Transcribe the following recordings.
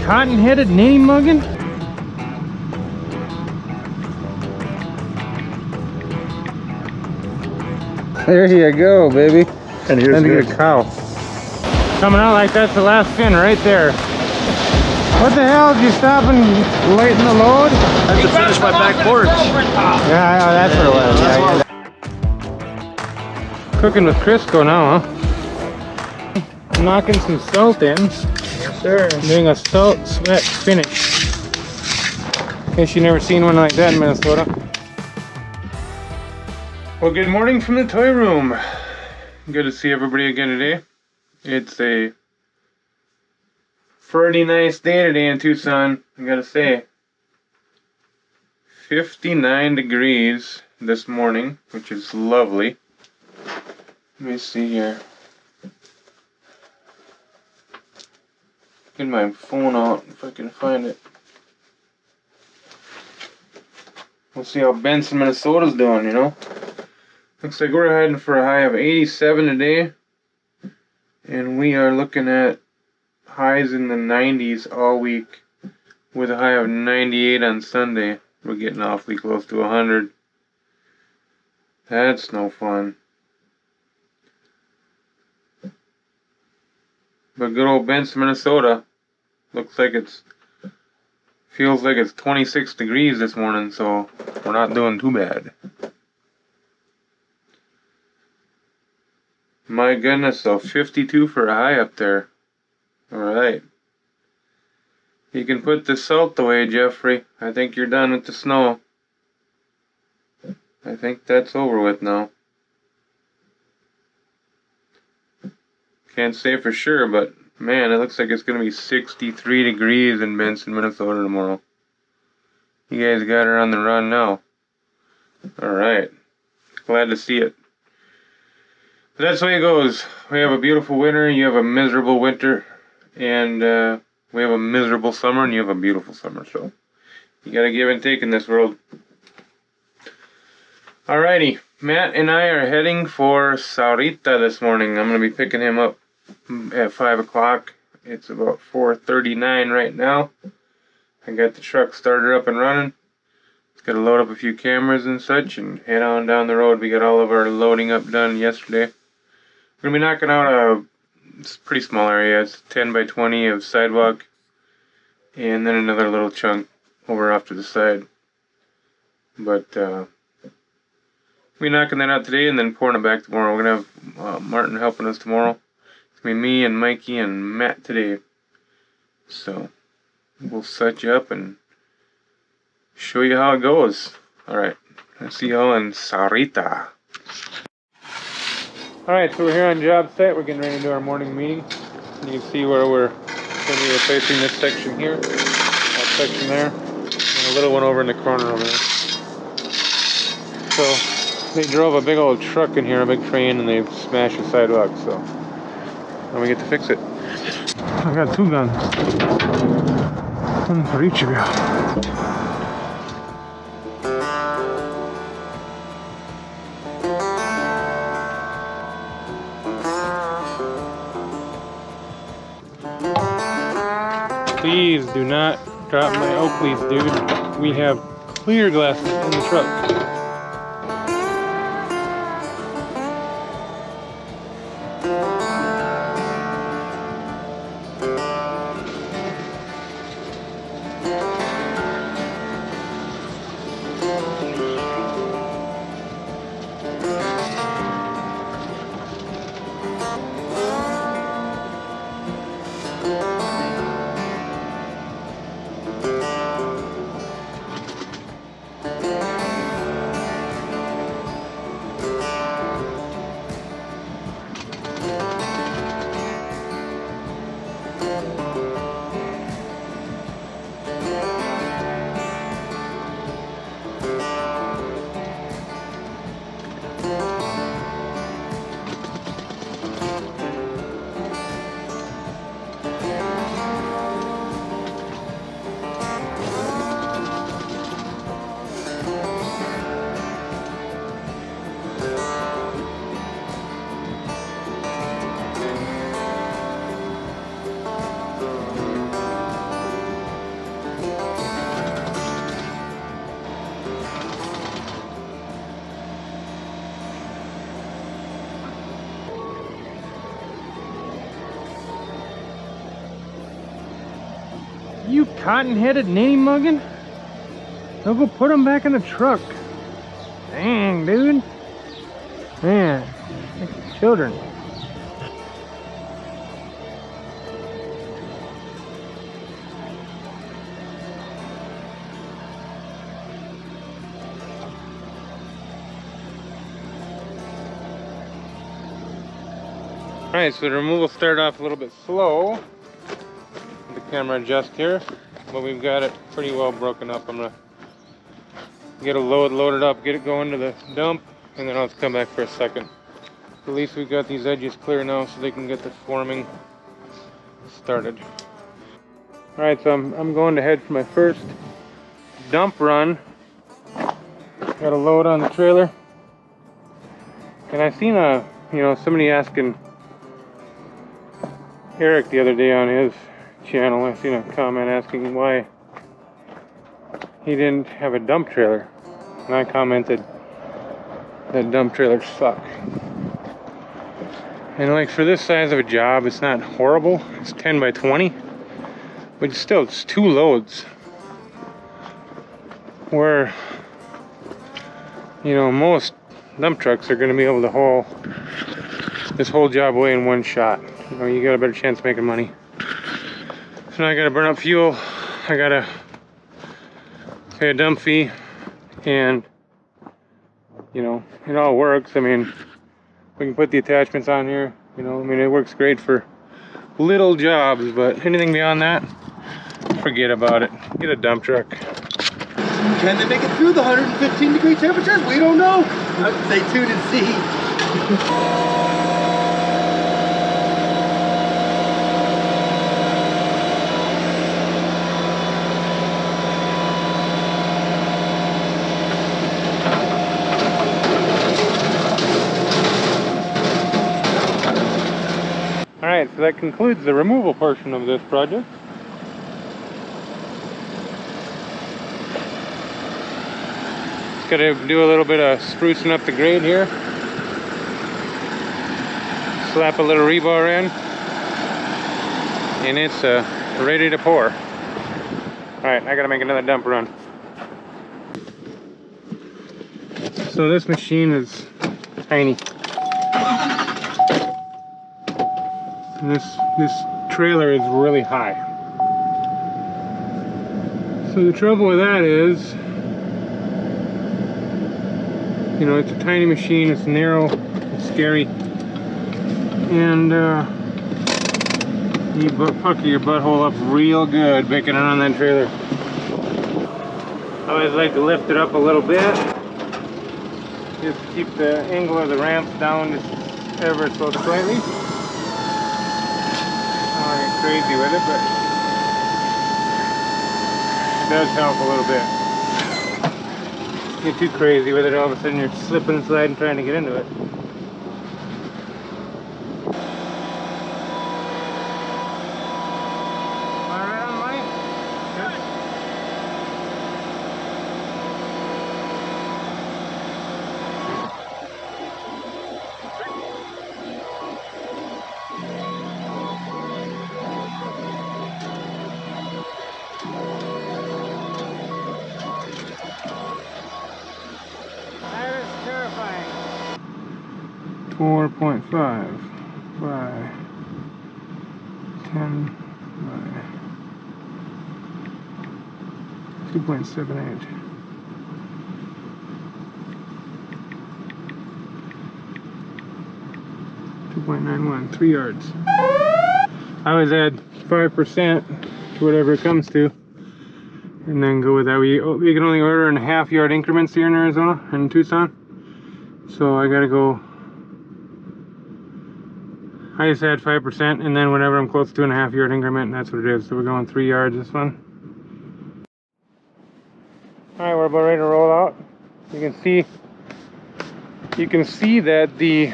cotton-headed ninny muggin'? There you go, baby. And here's Time to get a cow. Coming out like that's the last fin right there. What the hell? Did you stop and lighten the load? I have to finish my back porch. Yeah, that's what it was. Yeah. Cooking with Crisco now, huh? Knocking some salt in. Yes, sir. Doing a salt sweat finish. In case you've never seen one like that in Minnesota. Well, good morning from the toy room. Good to see everybody again today. It's a pretty nice day today in Tucson, I gotta say. 59 degrees this morning, which is lovely. Let me see here. Get my phone out if I can find it. We'll see how Benson, Minnesota's doing, you know. Looks like we're heading for a high of 87 today. And we are looking at highs in the 90s all week with a high of 98 on Sunday. We're getting awfully close to 100. That's no fun. But good old Benson, Minnesota, looks like feels like it's 26 degrees this morning, so we're not doing too bad. My goodness, so 52 for a high up there. Alright. You can put the salt away, Jeffrey. I think you're done with the snow. I think that's over with now. Can't say for sure, but man, it looks like it's going to be 63 degrees in Benson, Minnesota tomorrow. You guys got her on the run now. Alright. Glad to see it. But that's the way it goes. We have a beautiful winter, you have a miserable winter, and we have a miserable summer, and you have a beautiful summer. So you gotta give and take in this world. Alrighty, Matt and I are heading for Sahuarita this morning. I'm gonna be picking him up at 5 o'clock. It's about 4:39 right now. I got the truck started up and running. It's gotta load up a few cameras and such and head on down the road. We got all of our loading up done yesterday. We're going to be knocking out a pretty small area. It's 10 by 20 of sidewalk. And then another little chunk over off to the side. But we'll be knocking that out today and then pouring it back tomorrow. We're going to have Martin helping us tomorrow. It's going to be me and Mikey and Matt today. So we'll set you up and show you how it goes. Alright, I'll see y'all in Sahuarita. Alright, so we're here on job site. We're getting ready to do our morning meeting. You can see where we're going to be replacing this section here, that section there, and a little one over in the corner over there. So they drove a big old truck in here, a big train, and they smashed the sidewalk, so now we get to fix it. I got two guns. One for each of you. Please do not drop my Oakleys, dude. We have clear glasses in the truck. You cotton-headed ninny muggin'? They'll go put them back in the truck. Dang, dude. Man, like children. Alright, so the removal started off a little bit slow. The camera adjust here, but we've got it pretty well broken up. I'm gonna get a load loaded up, get it going to the dump, and then I'll come back for a second. At least we've got these edges clear now so they can get the forming started. Alright, so I'm going to head for my first dump run. Got a load on the trailer. And I seen somebody asking Eric the other day on his channel. I seen a comment asking why he didn't have a dump trailer, and I commented that dump trailers suck. And like for this size of a job, it's not horrible. It's 10 by 20, but still it's 2 loads. Where most dump trucks are going to be able to haul this whole job away in one shot. You got a better chance of making money. So now I gotta burn up fuel. I gotta pay a dump fee, and it all works. I mean, we can put the attachments on here. It works great for little jobs, but anything beyond that, forget about it. Get a dump truck. Can they make it through the 115-degree temperatures? We don't know. Stay tuned and see. Alright, so that concludes the removal portion of this project. Just gotta do a little bit of sprucing up the grade here. Slap a little rebar in, and it's ready to pour. Alright, I gotta make another dump run. So this machine is tiny. And this trailer is really high. So the trouble with that is, it's a tiny machine, it's narrow, it's scary, and you pucker your butthole up real good making it on that trailer. I always like to lift it up a little bit, just to keep the angle of the ramps down just ever so slightly. Crazy with it, but it does help a little bit. Get too crazy with it, all of a sudden you're slipping and sliding trying to get into it. That is terrifying. 4.5 by 10 by 2.78. .91, 3 yards. I always add 5% to whatever it comes to, and then go with that. We can only order in half-yard increments here in Arizona, in Tucson. So I gotta go. I just add 5%, and then whenever I'm close to a half-yard increment, that's what it is. So we're going 3 yards this one. All right, we're about ready to roll out. You can see that the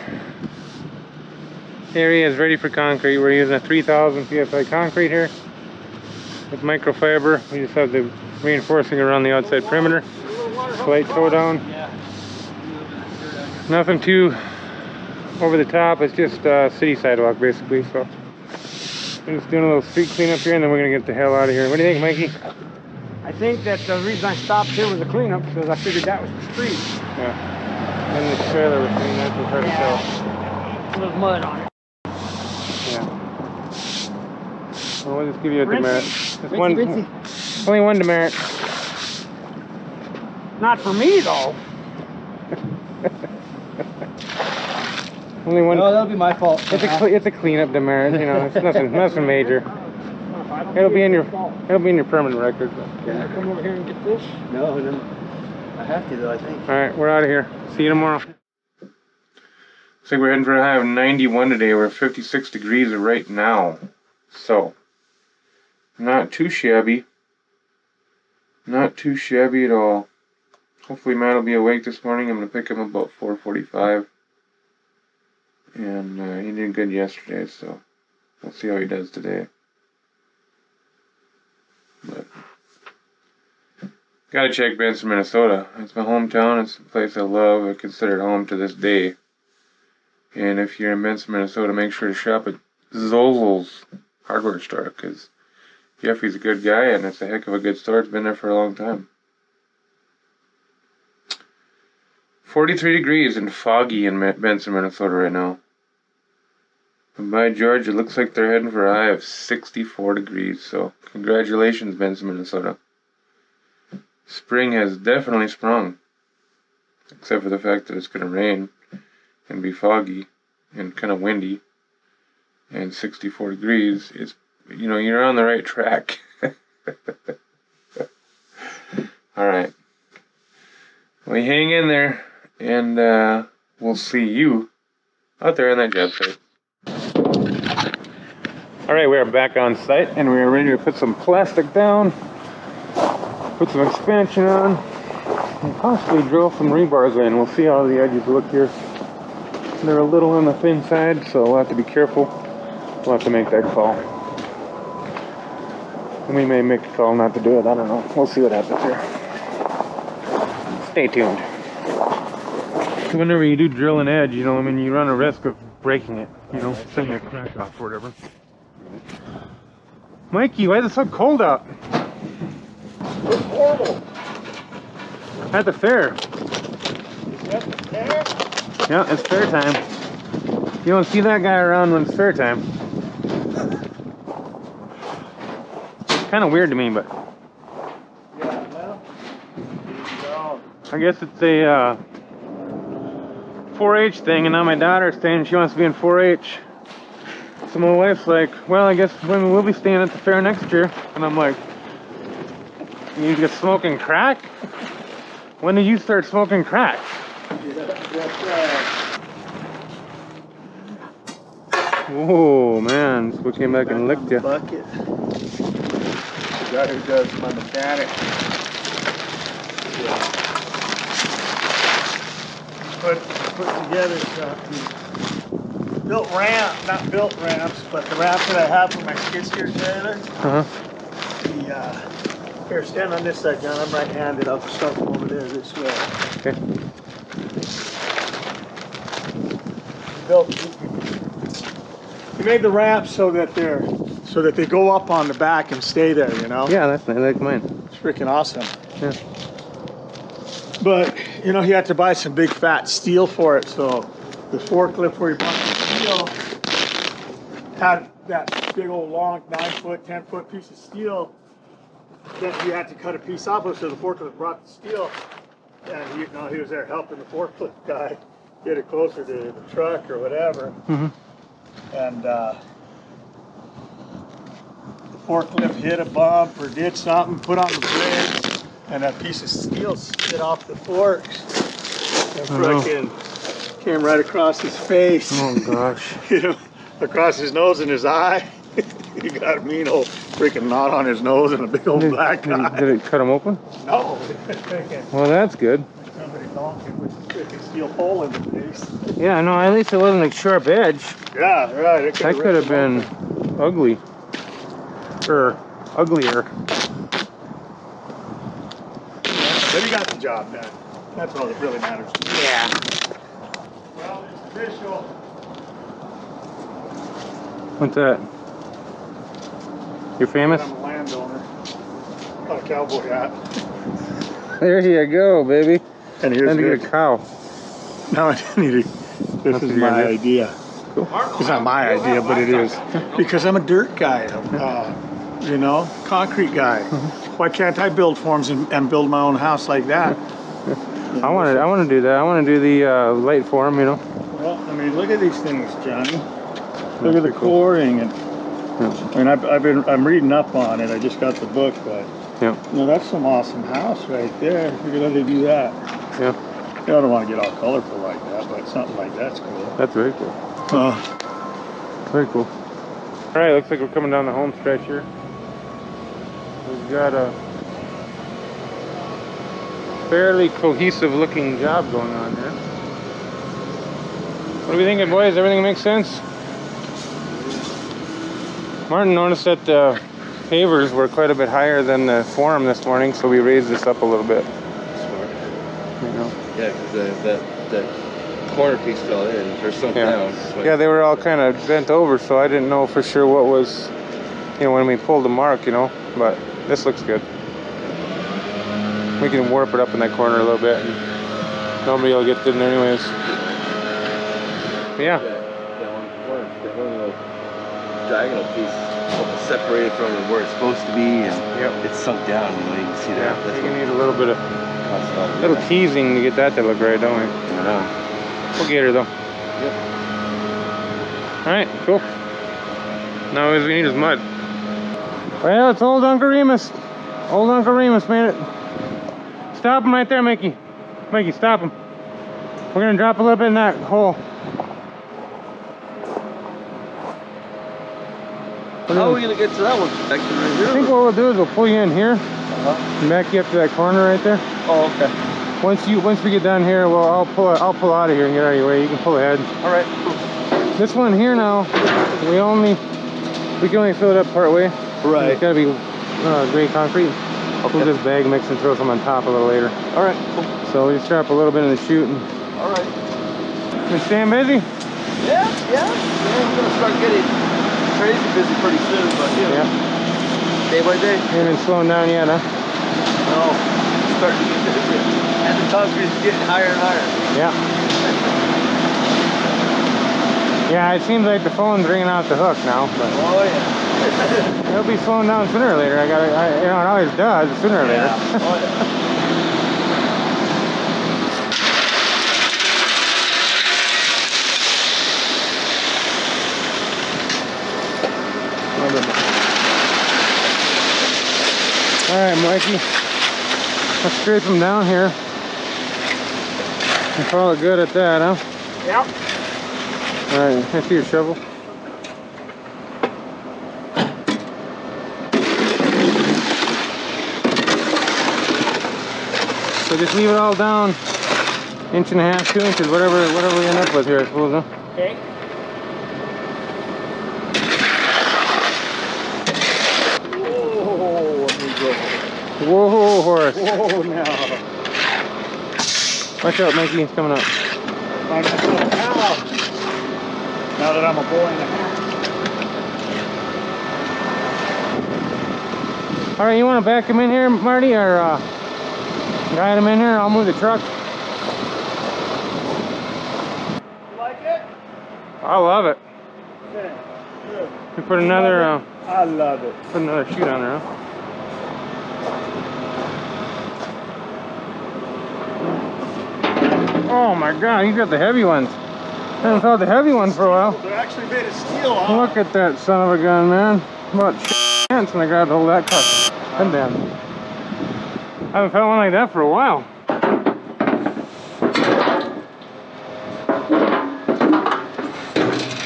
area is ready for concrete. We're using a 3,000 psi concrete here with microfiber. We just have the reinforcing around the outside perimeter. Slight toe down. Nothing too over the top. It's just city sidewalk basically. So We're just doing a little street cleanup here, and then we're gonna get the hell out of here. What do you think, Mikey? I think that the reason I stopped here was a cleanup because I figured that was the street. Yeah. And the trailer was clean. That was hard to tell. A little mud on it. Yeah. Well, we'll just give you a demerit. Just Rincy. only one demerit. Not for me though. Only one. No, that'll be my fault. It's a cleanup demerit. You know, it's nothing major. It'll be in your permanent record. Can I come over here and get this? No, I have to though, I think. All right, we're out of here. See you tomorrow. Looks like we're heading for a high of 91 today. We're 56 degrees right now. So, not too shabby. Not too shabby at all. Hopefully Matt will be awake this morning. I'm going to pick him up about 4:45. And he did good yesterday, so we'll see how he does today. But gotta check Benson, Minnesota. It's my hometown. It's a place I love. I consider it home to this day. And if you're in Benson, Minnesota, make sure to shop at Zolzol's hardware store, because Jeffrey's a good guy and it's a heck of a good store. It's been there for a long time. 43 degrees and foggy in Benson, Minnesota right now. And by George, it looks like they're heading for a high of 64 degrees. So congratulations, Benson, Minnesota. Spring has definitely sprung. Except for the fact that it's going to rain and be foggy and kind of windy. And 64 degrees is, you know, you're on the right track. Alright. Well, you hang in there. And we'll see you out there on that job site. Alright, we are back on site and we are ready to put some plastic down, put some expansion on, and possibly drill some rebars in. We'll see how the edges look here. They're a little on the thin side, so we'll have to be careful. We'll have to make that call. And we may make a call not to do it, I don't know. We'll see what happens here. Stay tuned. Whenever you do drill an edge, you know, I mean, you run a risk of breaking it, you know, sending a crack off or whatever. Mikey, why is it so cold out? It's horrible. At the fair. Is that the fair? Yeah, it's fair time. You don't see that guy around when it's fair time. It's kind of weird to me, but Yeah, well, I guess it's a 4-H thing, and now my daughter's saying she wants to be in 4-H. So my wife's like, well, I guess women will be staying at the fair next year. And I'm like, you get smoking crack? When did you start smoking crack? Oh man, this boy came back and licked you. Bucket. The guy who does my mechanic. Yeah. Put together something. Built ramps, but the ramps that I have for my skid steer trailer. Here, stand on this side, John. I'm right-handed. I'll start from over there this way. Okay. He made the ramps so that they go up on the back and stay there, you know? Yeah, that's nice. I like mine. It's freaking awesome. Yeah. But, you know, he had to buy some big fat steel for it, so the forklift where he bought the steel had that big old long 9-foot, 10-foot piece of steel that he had to cut a piece off of, so the forklift brought the steel, and he was there helping the forklift guy get it closer to the truck or whatever. Mm-hmm. And the forklift hit a bump or did something, put on the brakes, and that piece of steel slid off the forks and frickin' came right across his face. Oh gosh. Hit him across his nose and his eye. He got a mean old freaking knot on his nose and a big old black eye. Did it cut him open? No. Well, that's good. Somebody donked him with a freaking steel pole in the face. Yeah, no, at least it wasn't like sharp edge. Yeah, right. That could have been ugly. Or uglier. But he got the job done. That's all that really matters. Yeah. Well, it's official. What's that? You're famous? I'm a landowner. Got a cowboy hat. There you go, baby. And here's Time to this. get a cow. No, I didn't need it. This is my idea. Cool. It's not my idea, but it is. Because I'm a dirt guy, you know, concrete guy. Why can't I build forms and build my own house like that? I want to do that. I want to do the light form, you know. Well, I mean, look at these things, Johnny. Look at the coring, and I mean, I'm reading up on it. I just got the book, but yeah, you know, that's some awesome house right there. Look at how they do that. Yeah. You know, I don't want to get all colorful like that, but something like that's cool. That's very cool. Very cool. All right, looks like we're coming down the home stretch here. We've got a fairly cohesive looking job going on here. What are we thinking, boys? Everything makes sense? Martin noticed that the pavers were quite a bit higher than the form this morning, so we raised this up a little bit. Smart. You know? Yeah, because that corner piece fell in or sunk down. Yeah, they were all kind of bent over, so I didn't know for sure what was, you know, when we pulled the mark, you know, but this looks good. We can warp it up in that corner a little bit, and nobody will get in there anyways. But yeah. That one little diagonal piece separated from where it's supposed to be, and it's sunk down. You know, you can see that. That's you need a little bit of little teasing to get that to look right, don't we? I know. We'll get her though. Yep. Alright, cool. Now all we need is mud. Well, it's old Uncle Remus. Old Uncle Remus made it. Stop him right there, Mickey. Mickey, stop him. We're gonna drop a little bit in that hole. How are we gonna get to that one? Right here? I think what we'll do is we'll pull you in here and back you up to that corner right there. Oh, okay. Once we get down here, well, I'll pull out of here and get out of your way. You can pull ahead. All right. Cool. This one here now, we can only fill it up part way. Right. It's gotta be gray concrete. Okay. We'll just bag mix and throw some on top a little later. All right. Cool. So we just drop a little bit in the chute. And All right. we staying busy? Yeah. We're gonna start getting crazy busy pretty soon, but you know, day by day. You haven't been slowing down yet, huh? No. Starting to get busy, and the concrete's getting higher and higher. Yeah. Yeah, it seems like the phone's ringing out the hook now, but Oh yeah. it'll be slowing down sooner or later. You know, it always does sooner or later. Oh yeah. All right, Mikey. Let's scrape them down here. You call it good at that, huh? Yep. All right, I see your shovel. So just leave it all down, 1.5 inches, 2 inches, whatever we end up with here, I suppose, huh? Okay. Whoa, let me go. Whoa, horse. Whoa, now. Watch out, Mikey, it's coming up. Find myself a cow. Now that I'm a boy and a half. All right, you want to back him in here, Marty, or guide him in here? I'll move the truck. You like it? I love it. Okay, good. We put another, I love it. put another chute on there, huh? Oh my God, you got the heavy ones. I haven't felt the heavy ones for a while. They're actually made of steel, huh? Look at that son of a gun, man. About chance when I grabbed hold of that cut. Head down. I haven't felt one like that for a while.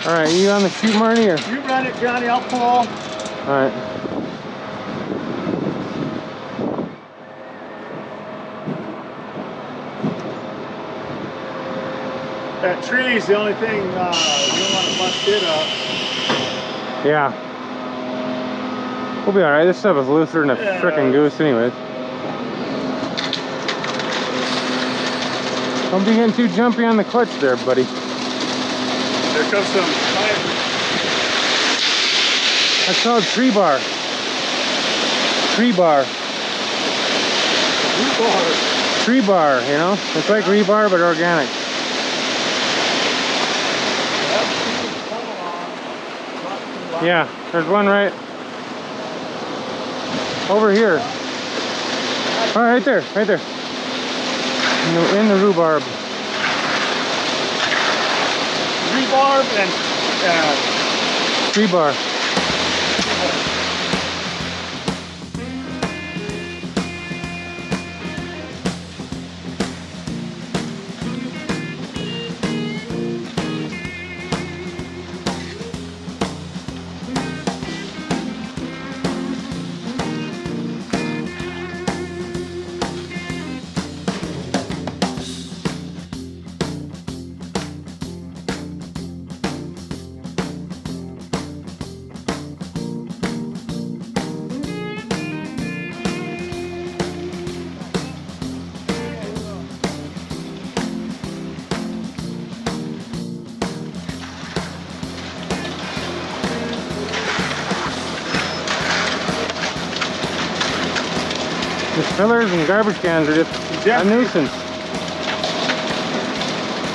All right, you on the chute, Marty, or? You run it, Johnny, I'll pull. All right. That tree's the only thing, you don't want to bust it up. Yeah. We'll be all right. This stuff is looser than a frickin' goose anyways. Don't be getting too jumpy on the clutch there, buddy. There comes some fire. That's called tree bar. tree bar. Tree bar, you know? It's like rebar, but organic. Yeah, there's one right over here. Oh, right there, right there. In the rhubarb. Rebarb and Tree bar. The fillers and garbage cans are just a nuisance.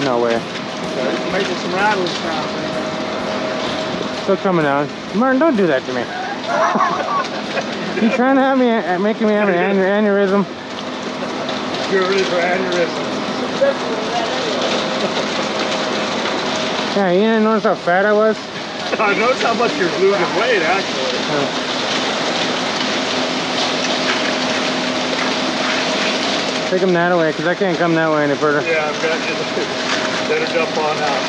No way. making some rattles now. Still coming down. Martin, don't do that to me. You trying to have me, making me have an aneurysm? You're ready for aneurysm. Yeah, you didn't notice how fat I was? I noticed how much you're losing weight, actually. Take them that way, because I can't come that way any further. Yeah, I've got you. Better jump on out.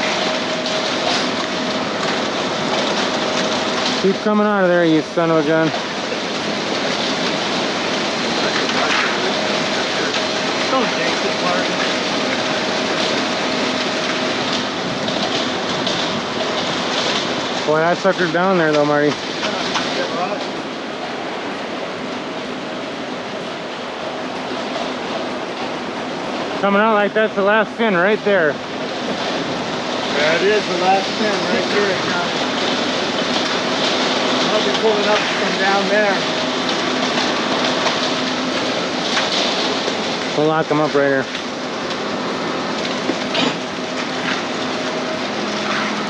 Keep coming out of there, you son of a gun. Don't jinx it, Martin. Boy, that sucker's down there though, Marty. Coming out like that's the last fin right there. That is the last pin right here. I'll be pulling up from down there. We'll lock them up right here.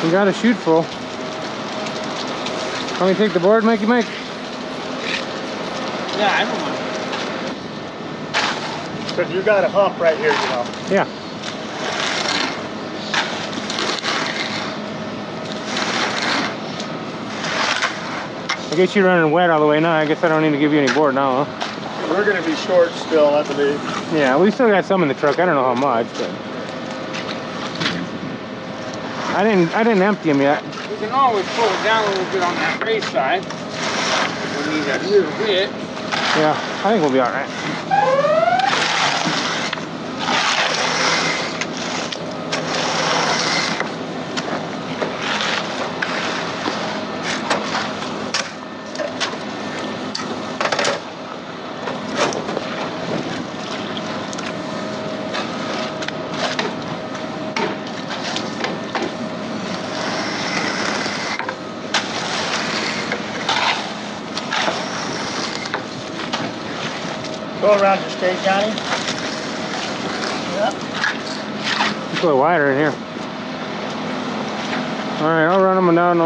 You got a chute full. Let me take the board, Mikey Mike? Yeah, I don't mind. Because you got a hump right here, you know. Yeah. I guess you're running wet all the way now. I guess I don't need to give you any board now, huh? We're going to be short still, I believe. Yeah, we still got some in the truck. I don't know how much, but I didn't empty them yet. We can always pull it down a little bit on that race side. We need a little bit. Yeah, I think we'll be all right. Go around your state, Johnny. Yep. It's a little wider in here. All right, I'll run them down.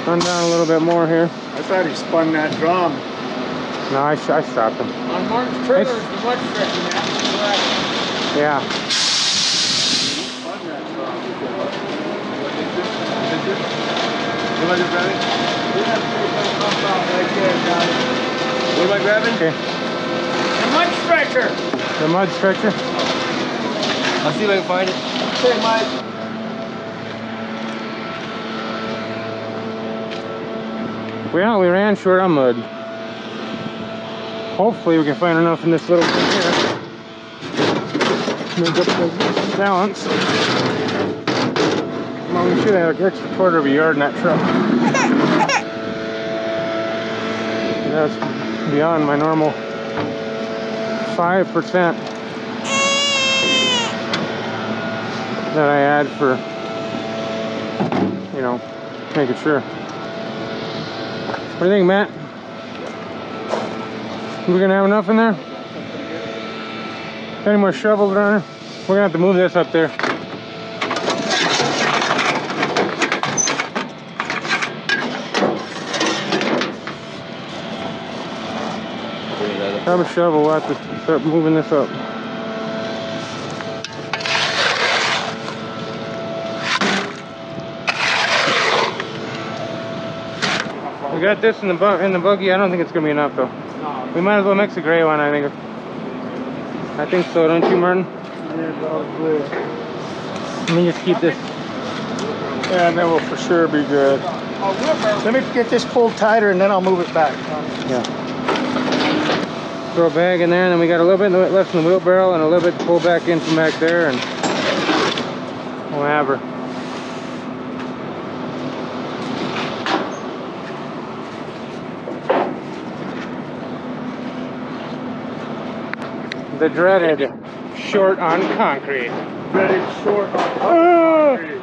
Run down a little bit more here. I thought he spun that drum. No, I stopped him. On Martin's trailer is the mud stretching out. Yeah. Spun that drum. What am I grabbing? Right there, Johnny. What am I grabbing? Okay. The mud stretcher. The mud stretcher. I'll see if I can find it. Okay, Mike. Well, we ran short on mud. Hopefully we can find enough in this little thing here. Make up the balance. Well, we should have an extra quarter of a yard in that truck. That's beyond my normal 5% that I add for, you know, making sure. What do you think, Matt? We're gonna have enough in there? Any more shovels around here? We're gonna have to move this up there. Have a shovel, we'll have to start moving this up. We got this in the buggy. I don't think it's gonna be enough though. We might as well mix a gray one. I think so. Don't you, Martin? Let me just keep this. Yeah, and then we'll for sure be good. Let me get this pulled tighter and then I'll move it back. Yeah. Throw a bag in there, and then we got a little bit left in the wheelbarrow and a little bit to pull back in from back there, and we'll have her. The dreaded short on concrete. Dreaded short on concrete.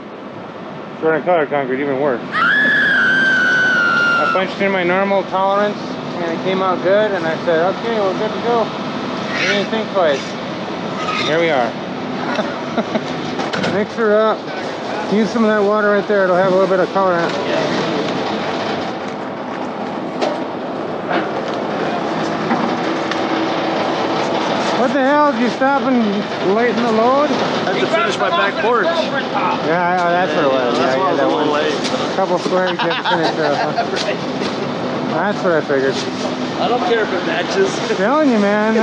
Short on colored concrete, even worse. I punched in my normal tolerance and it came out good, and I said, okay, we're good to go. We didn't think twice. Here we are. Mix her up. Use some of that water right there. It'll have a little bit of color in it. What the hell? Did you stop and lighten the load? I have to finish my back porch. Yeah, that's what it was. That's why I was a little late. A couple squares you have to finish up. That's what I figured. I don't care if it matches. I'm telling you, man,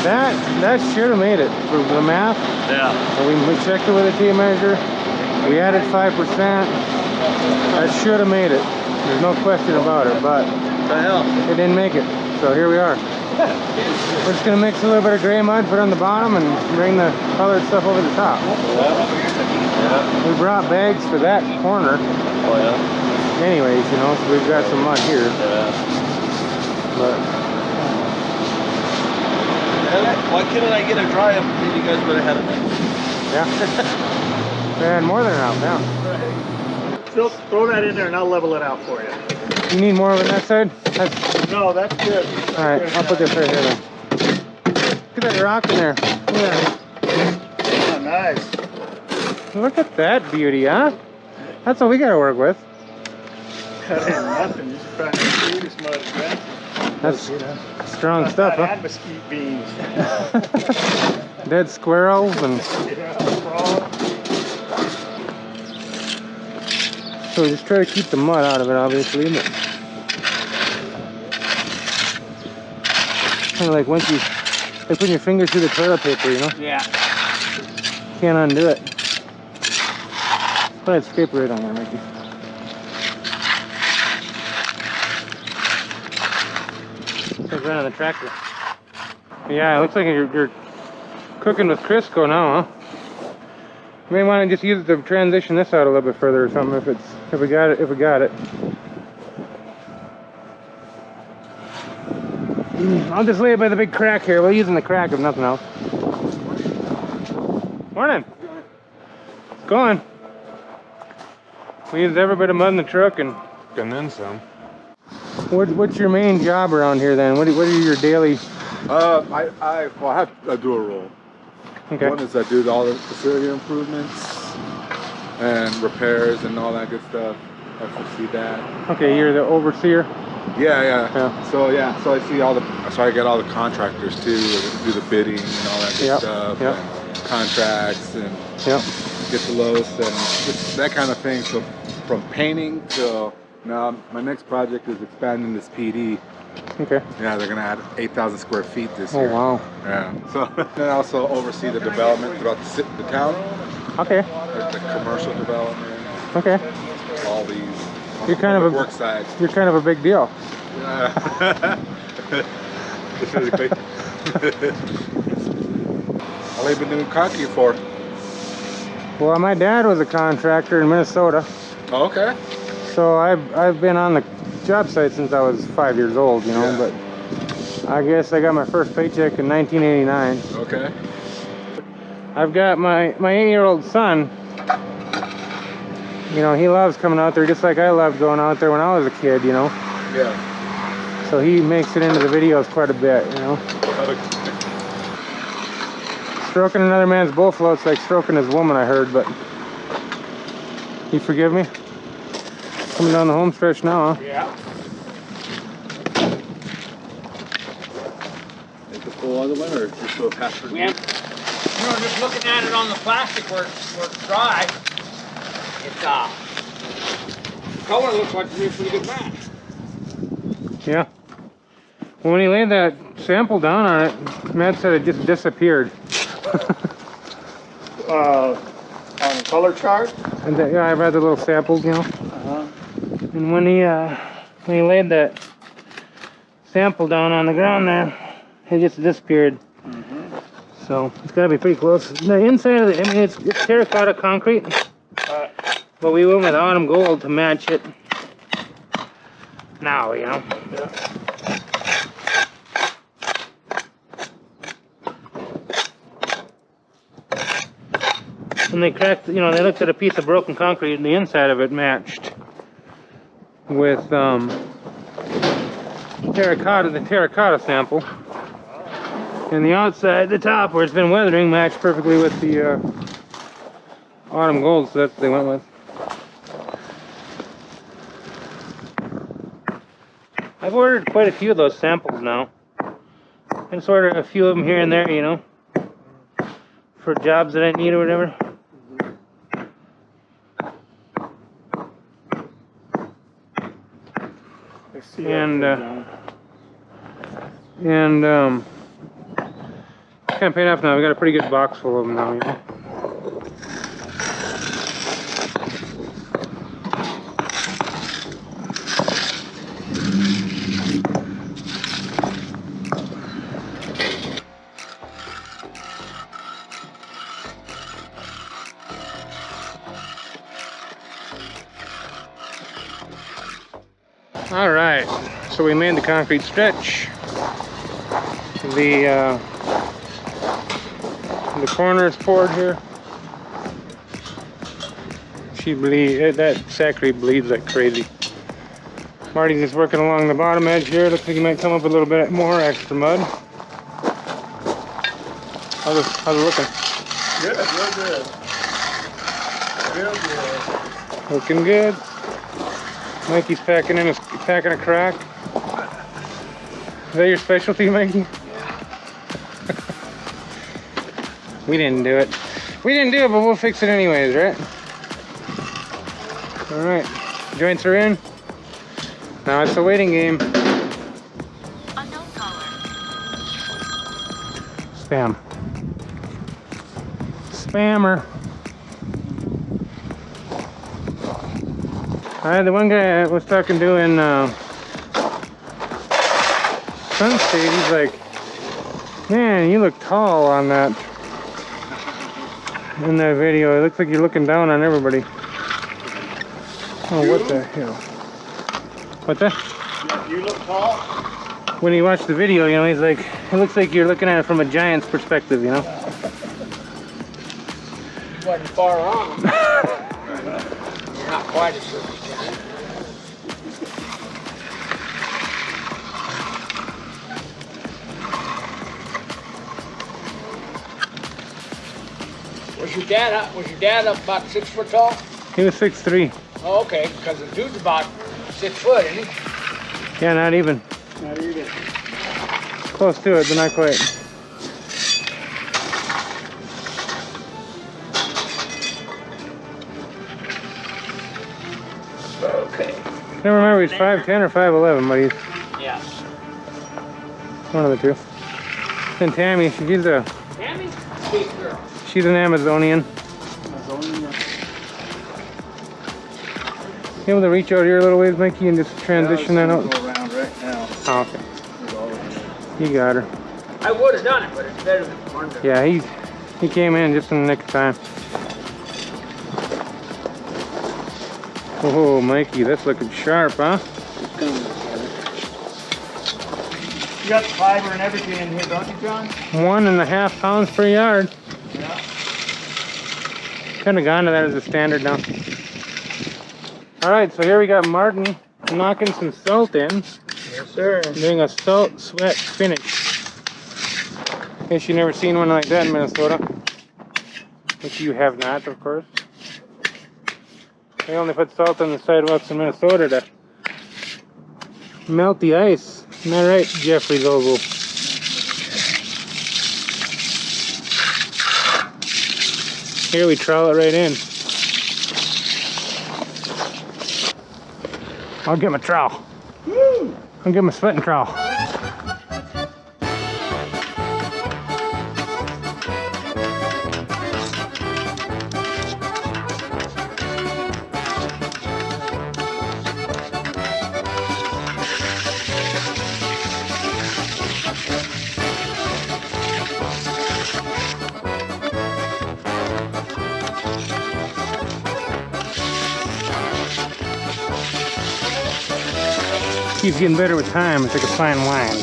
that should have made it. For the math, Yeah. we checked it with a tape measure. We added 5%. That should have made it. There's no question about it, but The hell? it didn't make it. So here we are. We're just gonna mix a little bit of gray mud, put it on the bottom, and bring the colored stuff over the top. Yeah. We brought bags for that corner. Oh yeah. Anyways, you know, so we've got some mud here. Yeah. But Why couldn't I get a dry up? Maybe you guys would have had it. yeah, we had more than enough now. Still throw that in there and I'll level it out for you. You need more on that side? That's, No, that's good. all right, I'll put this right here then. Look at that rock in there. Look at Oh, nice. that. Look at that beauty, huh? That's what we gotta work with. That ain't nothing. You should try to see this mud, man. That's strong stuff, huh? And mesquite beans. Dead squirrels and Yeah, frogs. so we just try to keep the mud out of it, obviously. But kind of like once you like putting your fingers through the toilet paper, you know? Yeah. Can't undo it. Put that scraper right on there, Mikey. Like right on the tractor. Yeah, it looks like you're cooking with Crisco now, huh? You may want to just use it to transition this out a little bit further or something if we got it. I'll just lay it by the big crack here. We're using the crack if nothing else. Morning. It's going. We used every bit of mud in the truck and then some. What's your main job around here then? What are your daily? I have a dual role. Okay. One is I do all the facility improvements and repairs and all that good stuff. I foresee that. Okay, you're the overseer. Yeah. So I see I get all the contractors too, do the bidding and all that good stuff, and contracts and get the lowest and just that kind of thing. So from painting to now, my next project is expanding this PD. Okay. Yeah, they're gonna add 8,000 square feet this year. Oh wow. Yeah. So then I also oversee the development throughout the town. Okay. The commercial development. Okay. All these. You're kind of a work side. You're kind of a big deal. Yeah. It's really quick. How long you been doing concrete for? Well, my dad was a contractor in Minnesota, Oh, okay. so I've been on the job site since I was 5 years old, you know. Yeah. But I guess I got my first paycheck in 1989. Okay. I've got my 8-year-old son. You know, he loves coming out there just like I loved going out there when I was a kid, you know. Yeah. So he makes it into the videos quite a bit, you know. Stroking another man's bull float's like stroking his woman, I heard, but you forgive me? Coming down the home stretch now, huh? Yeah. Make a full other one, or just go past it? We have, you know, just looking at it on the plastic where it's dry, it's color looks like to be a pretty good match. Yeah. Well, when he laid that sample down on it, Matt said it just disappeared. On the color chart? And yeah, I've had the little samples, you know. And when he laid that sample down on the ground there, it just disappeared. So it's got to be pretty close. The inside of it, I mean, it's terracotta concrete, but we went with autumn gold to match it. Now, you know. Yeah. When they cracked, you know, they looked at a piece of broken concrete and the inside of it matched with terracotta, the terracotta sample. And the outside, the top where it's been weathering, matched perfectly with the autumn gold, so that's what they went with. I've ordered quite a few of those samples now. I just ordered a few of them here and there, you know, for jobs that I need or whatever. And can't pay enough now. We got a pretty good box full of them now, you know. All right, so we made the concrete stretch. The corner is poured here. That Sacre bleeds like crazy. Marty's just working along the bottom edge here. Looks like he might come up a little bit more extra mud. How's it looking? Good, real good. Real good. Looking good. Mikey's packing a crack. Is that your specialty, Mikey? We didn't do it. We didn't do it, but we'll fix it anyways, right? All right, joints are in. Now it's a waiting game. Unknown caller. Spam. Spammer. The one guy I was talking to in Sun State, he's like, man, you look tall on that, in that video. It looks like you're looking down on everybody. Oh, what the hell? What the? You look tall? When he watched the video, you know, he's like, it looks like you're looking at it from a giant's perspective, you know? You wasn't far wrong. You're not quite as circumcised. Was your dad up about 6 foot tall? He was 6'3". Oh, okay, because the dude's about 6 foot, isn't he? Yeah, not even. Not even. Close to it, but not quite. Okay. I don't remember he's 5'10" or 5'11", but he's Yeah. one of the two. And Tammy, she's Tammy? Sweet girl. she's an Amazonian. You able to reach out here a little ways, Mikey, and just transition that out? Go around right now. Oh, okay. You got her. I would have done it, but it's better than wonder. Yeah, he came in just in the nick of time. Oh, Mikey, that's looking sharp, huh? You got the fiber and everything in here, don't you, John? 1.5 pounds per yard. Yeah. Kind of gone to that as a standard now. All right, so here we got Martin knocking some salt in. Yes, sir. Doing a salt sweat finish. In case you've never seen one like that in Minnesota. Which you have not, of course. They only put salt on the sidewalks in Minnesota to melt the ice. Isn't that right, Jeffrey Zobel? Here we trowel it right in. I'll get my trowel. I'll get my sweating trowel. Keeps getting better with time. It's like a fine wine.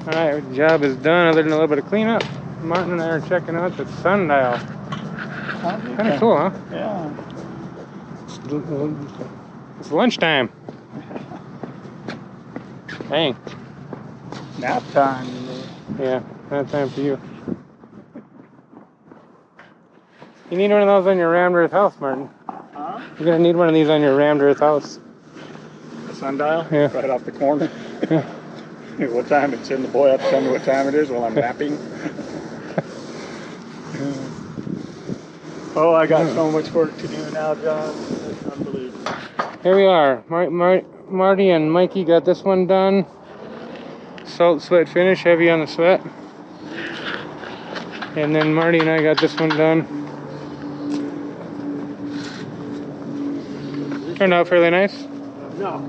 Alright, job is done other than a little bit of cleanup. Martin and I are checking out the sundial. Kind of cool, huh? Yeah. It's lunchtime. Dang. Nap time. Yeah, nap time for you. You need one of those on your rammed earth house, Martin. Huh? You're gonna need one of these on your rammed earth house. The sundial? Yeah. Right off the corner. Yeah. What time it's in, the boy have to tell me what time it is while I'm napping. Oh, I got so much work to do now, John. It's unbelievable. Here we are. Marty and Mikey got this one done. Salt sweat finish, heavy on the sweat. And then Marty and I got this one done. Turned out fairly nice. No.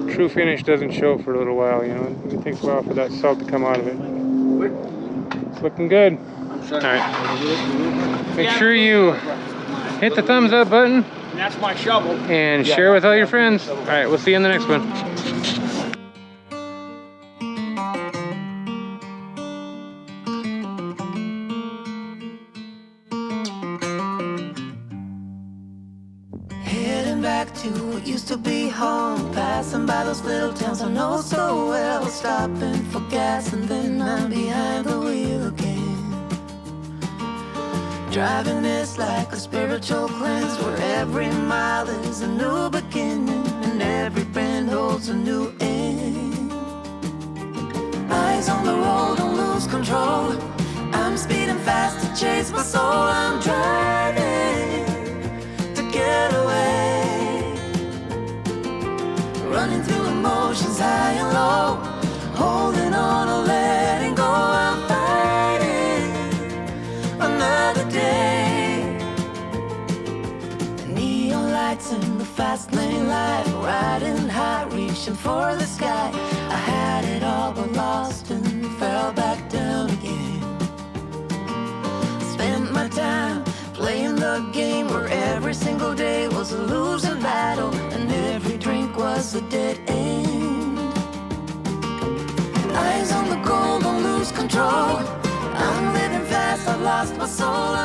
The true finish doesn't show for a little while, you know. It takes a while for that salt to come out of it. It's looking good. Alright. Make sure you hit the thumbs up button. That's my shovel. And share with all your friends. Alright, we'll see you in the next one. Back to what used to be home, passing by those little towns I know so well, stopping for gas and then I'm behind the wheel again. Driving this like a spiritual cleanse, where every mile is a new beginning and every bend holds a new end. Eyes on the road, don't lose control. I'm speeding fast to chase my soul. I'm driving to get away, running through emotions high and low, holding on or letting go. I'm fighting another day. The neon lights in the fast lane life, riding high, reaching for the sky. I had it all but lost and fell back down again. Spent my time playing the game where every single day was a losing battle and every drink was a dead end. Eyes on the goal, don't lose control. I'm living fast, I've lost my soul.